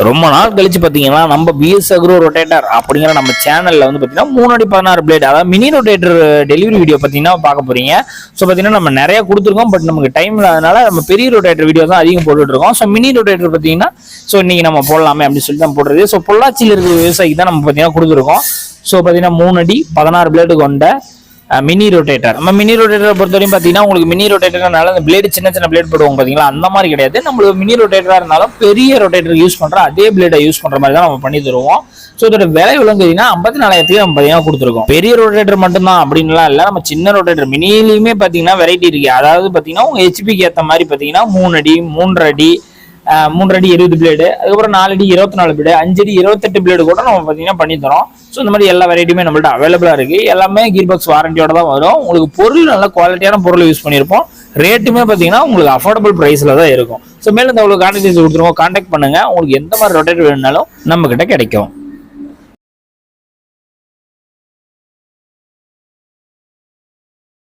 ரொம்ப நாள் கழிச்சு பாத்தீங்கன்னா நம்ம பிஎஸ் அக்ரோ ரொட்டேட்டர் அப்படிங்கிற நம்ம சேனல்ல வந்து பாத்தீங்கன்னா 3 அடி 16 பிளேட் அதாவது மினி ரொட்டேட்டர் டெலிவரி வீடியோ பாத்தீங்கன்னா பார்க்க போறீங்க. ஸோ பாத்தீங்கன்னா நம்ம நிறைய கொடுத்துருக்கோம், பட் நமக்கு டைம் இல்லாதனால நம்ம பெரிய ரொட்டேட்டர் வீடியோ தான் அதிகம் போட்டுட்டு இருக்கோம். ஸோ மினி ரொட்டேட்டர் பாத்தீங்கன்னா ஸோ இன்னைக்கு நம்ம போடலாமே அப்படின்னு சொல்லிட்டு நம்ம போடுறது. ஸோ பொள்ளாச்சியில் இருக்கிற விவசாயிக்கு தான் நம்ம பாத்தீங்கன்னா கொடுத்துருக்கோம். ஸோ பாத்தீங்கன்னா 3 அடி 16 பிளேடு கொண்ட மினி ரொட்டேட்டர். நம்ம மினி ரொட்டேட்டரை பொறுத்தவரையும் பார்த்தீங்கன்னா உங்களுக்கு மினி ரொட்டேட்டர்னால அந்த பிளேடு சின்ன சின்ன பிளேட் போடுவோம் பார்த்தீங்களா, அந்த மாதிரி கிடையாது. நம்மளுக்கு மினி ரொட்டேட்டராக இருந்தாலும் பெரிய ரொட்டேட்டர் யூஸ் பண்ணுற அதே பிளேடை யூஸ் பண்ணுற மாதிரி தான் நம்ம பண்ணி தருவோம். ஸோ இதோட விலை விளங்குதுன்னா 54,000 நம்ம பார்த்தீங்கன்னா கொடுத்துருக்கோம். பெரிய ரொட்டேட்டர் மட்டும்தான் அப்படின்லாம் இல்லை, நம்ம சின்ன ரொட்டேட்டர் மினிலையுமே பார்த்தீங்கன்னா வெரைட்டி இருக்கு. அதாவது பார்த்தீங்கன்னா உங்க ஹெச்பிக்கு ஏற்ற மாதிரி பார்த்தீங்கன்னா 3 அடி 3 அடி 3 அடி 20 பிளேடு, அதுக்கப்புறம் 4 அடி 24 பிளேடு, 5 அடி 28 பிளேடு கூட நம்ம பார்த்தீங்கன்னா பண்ணி தரோம். ஸோ இந்த மாதிரி எல்லா வெரைட்டியுமே நம்மள்ட்ட அவைலபிளாக இருக்கு. எல்லாமே கீர் பாக்ஸ் வாரண்டியோட தான் வரும். உங்களுக்கு பொருள் நல்ல குவாலிட்டியான பொருள் யூஸ் பண்ணியிருப்போம். ரேட்டுமே பார்த்தீங்கன்னா உங்களுக்கு அஃபோர்டபுள் ப்ரைஸில் தான் இருக்கும். ஸோ மேலும் இந்த உங்களுக்கு கான்டாக்ட் கொடுத்துருவோம், கான்டாக்ட் பண்ணுங்க. உங்களுக்கு எந்த மாதிரி ரொட்டேட்டர் வேணுனாலும் நம்ம கிட்ட கிடைக்கும்.